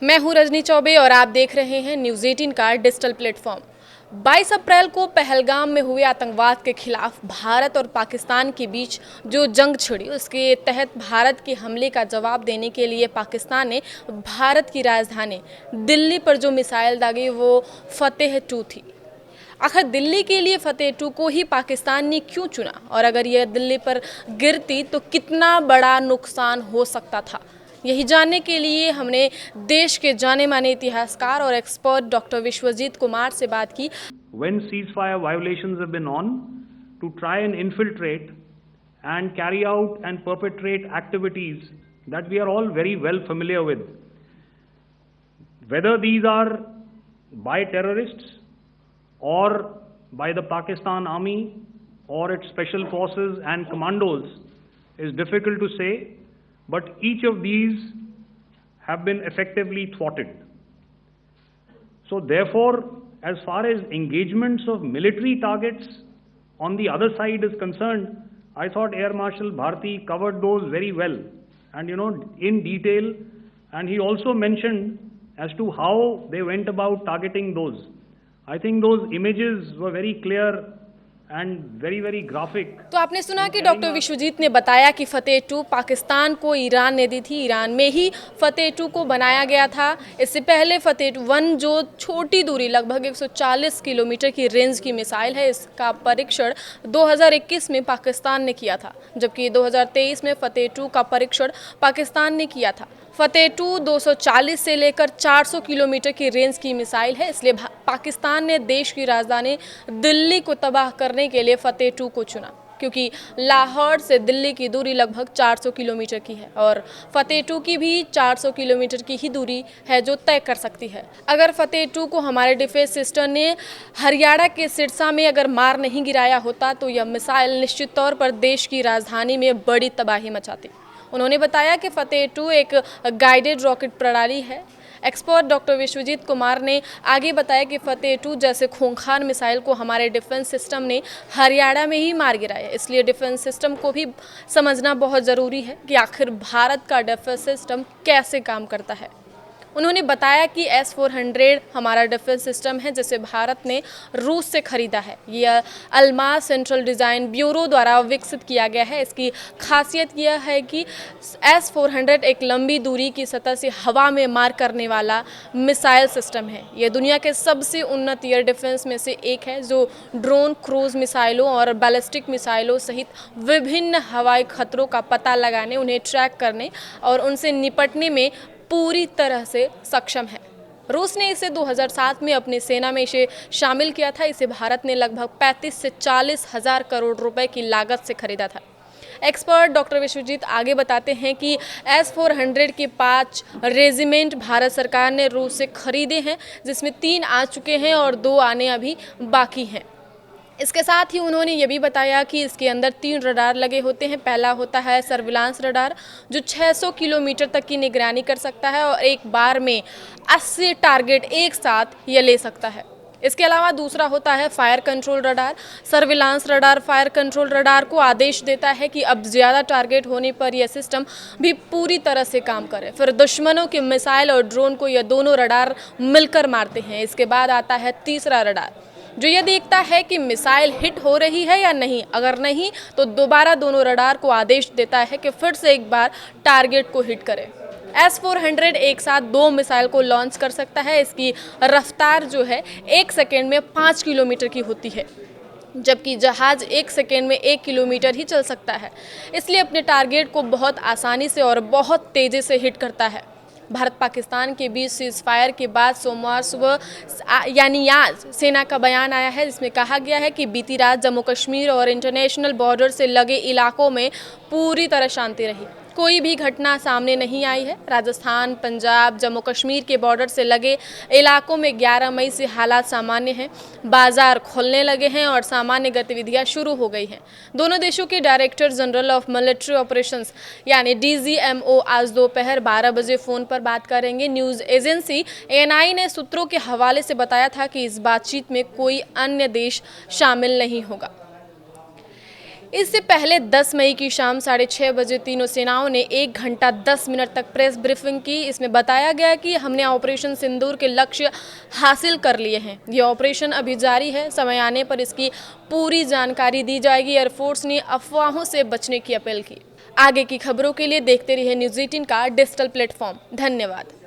मैं हूं रजनी चौबे और आप देख रहे हैं न्यूज़ 18 का डिजिटल प्लेटफॉर्म। 22 अप्रैल को पहलगाम में हुए आतंकवाद के खिलाफ भारत और पाकिस्तान के बीच जो जंग छिड़ी, उसके तहत भारत के हमले का जवाब देने के लिए पाकिस्तान ने भारत की राजधानी दिल्ली पर जो मिसाइल दागी वो फतेह 2 थी। आखिर दिल्ली के लिए फतेह 2 को ही पाकिस्तान ने क्यों चुना और अगर यह दिल्ली पर गिरती तो कितना बड़ा नुकसान हो सकता था, यही जानने के लिए हमने देश के जाने माने इतिहासकार और एक्सपर्ट डॉक्टर विश्वजीत कुमार से बात की। When ceasefire violations have been on to try and infiltrate and carry out and perpetrate activities that we are all very well familiar with, whether these are by terrorists or by the Pakistan Army or its special forces and commandos is difficult to say, but each of these have been effectively thwarted. So therefore, as far as engagements of military targets on the other side is concerned, I thought Air Marshal Bharti covered those very well and in detail, and he also mentioned as to how they went about targeting those. I think those images were very clear and very graphic. तो आपने सुना कि doctor Vishwajeet ने बताया कि फतेह 2 पाकिस्तान को Iran ने दी थी, ईरान में ही फतेह 2 को बनाया गया था। इससे पहले फतेह 1 जो छोटी दूरी लगभग 140 किलोमीटर की रेंज की मिसाइल है, इसका परीक्षण 2021 में पाकिस्तान ने किया था, जबकि 2023 में फतेह 2 का परीक्षण पाकिस्तान ने किया था। फतेह 2 240 से लेकर 400 किलोमीटर की रेंज की मिसाइल है, इसलिए पाकिस्तान ने देश की राजधानी दिल्ली को तबाह करने के लिए फतेह 2 को चुना, क्योंकि लाहौर से दिल्ली की दूरी लगभग 400 किलोमीटर की है और फतेह 2 की भी 400 किलोमीटर की ही दूरी है जो तय कर सकती है। अगर फतेह 2 को हमारे डिफेंस सिस्टम ने हरियाणा के सिरसा में अगर मार नहीं गिराया होता तो यह मिसाइल निश्चित तौर पर देश की राजधानी में बड़ी तबाही मचाती। उन्होंने बताया कि फतेह 2 एक गाइडेड रॉकेट प्रणाली है। एक्सपर्ट डॉक्टर विश्वजीत कुमार ने आगे बताया कि फतेह 2 जैसे खूंखार मिसाइल को हमारे डिफेंस सिस्टम ने हरियाणा में ही मार गिराया, इसलिए डिफेंस सिस्टम को भी समझना बहुत ज़रूरी है कि आखिर भारत का डिफेंस सिस्टम कैसे काम करता है। उन्होंने बताया कि S-400 हमारा डिफेंस सिस्टम है जिसे भारत ने रूस से खरीदा है। यह अल्मास सेंट्रल डिज़ाइन ब्यूरो द्वारा विकसित किया गया है। इसकी खासियत यह है कि S-400 एक लंबी दूरी की सतह से हवा में मार करने वाला मिसाइल सिस्टम है। यह दुनिया के सबसे उन्नत एयर डिफेंस में से एक है जो ड्रोन, क्रूज मिसाइलों और बैलिस्टिक मिसाइलों सहित विभिन्न हवाई खतरों का पता लगाने, उन्हें ट्रैक करने और उनसे निपटने में पूरी तरह से सक्षम है। रूस ने इसे 2007 में अपनी सेना में इसे शामिल किया था। इसे भारत ने लगभग 35 से 40 हज़ार करोड़ रुपए की लागत से खरीदा था। एक्सपर्ट डॉक्टर विश्वजीत आगे बताते हैं कि S-400 के 5 रेजिमेंट भारत सरकार ने रूस से खरीदे हैं, जिसमें 3 आ चुके हैं और 2 आने अभी बाकी हैं। इसके साथ ही उन्होंने ये भी बताया कि इसके अंदर 3 रडार लगे होते हैं। पहला होता है सर्विलांस रडार जो 600 किलोमीटर तक की निगरानी कर सकता है और एक बार में 80 टारगेट एक साथ ये ले सकता है। इसके अलावा दूसरा होता है fire control radar. Surveillance radar fire control radar को आदेश देता है कि अब ज़्यादा टारगेट होने पर यह सिस्टम भी पूरी तरह से काम करे। फिर दुश्मनों के मिसाइल और ड्रोन को यह दोनों रडार मिलकर मारते हैं। इसके बाद आता है तीसरा रडार जो ये देखता है कि मिसाइल हिट हो रही है या नहीं। अगर नहीं तो दोबारा दोनों रडार को आदेश देता है कि फिर से एक बार टारगेट को हिट करे। S-400 एक साथ 2 मिसाइल को लॉन्च कर सकता है। इसकी रफ्तार जो है 1 सेकेंड में 5 किलोमीटर की होती है, जबकि जहाज 1 सेकेंड में 1 किलोमीटर ही चल सकता है, इसलिए अपने टारगेट को बहुत आसानी से और बहुत तेज़ी से हिट करता है। भारत पाकिस्तान के बीच सीज फायर के बाद सोमवार सुबह यानी आज सेना का बयान आया है, जिसमें कहा गया है कि बीती रात जम्मू कश्मीर और इंटरनेशनल बॉर्डर से लगे इलाकों में पूरी तरह शांति रही। कोई भी घटना सामने नहीं आई है। राजस्थान, पंजाब, जम्मू कश्मीर के बॉर्डर से लगे इलाकों में 11 मई से हालात सामान्य हैं। बाजार खुलने लगे हैं और सामान्य गतिविधियां शुरू हो गई हैं। दोनों देशों के director general of military operations यानी DGMO आज दोपहर 12 बजे फ़ोन पर बात करेंगे। न्यूज़ एजेंसी ANI ने सूत्रों के हवाले से बताया था कि इस बातचीत में कोई अन्य देश शामिल नहीं होगा। इससे पहले 10 मई की शाम 6:30 बजे तीनों सेनाओं ने 1 घंटा 10 मिनट तक प्रेस ब्रीफिंग की। इसमें बताया गया कि हमने ऑपरेशन सिंदूर के लक्ष्य हासिल कर लिए हैं। यह ऑपरेशन अभी जारी है, समय आने पर इसकी पूरी जानकारी दी जाएगी। एयरफोर्स ने अफवाहों से बचने की अपील की। आगे की खबरों के लिए देखते रहिए न्यूज़ 18 का डिजिटल प्लेटफॉर्म। धन्यवाद।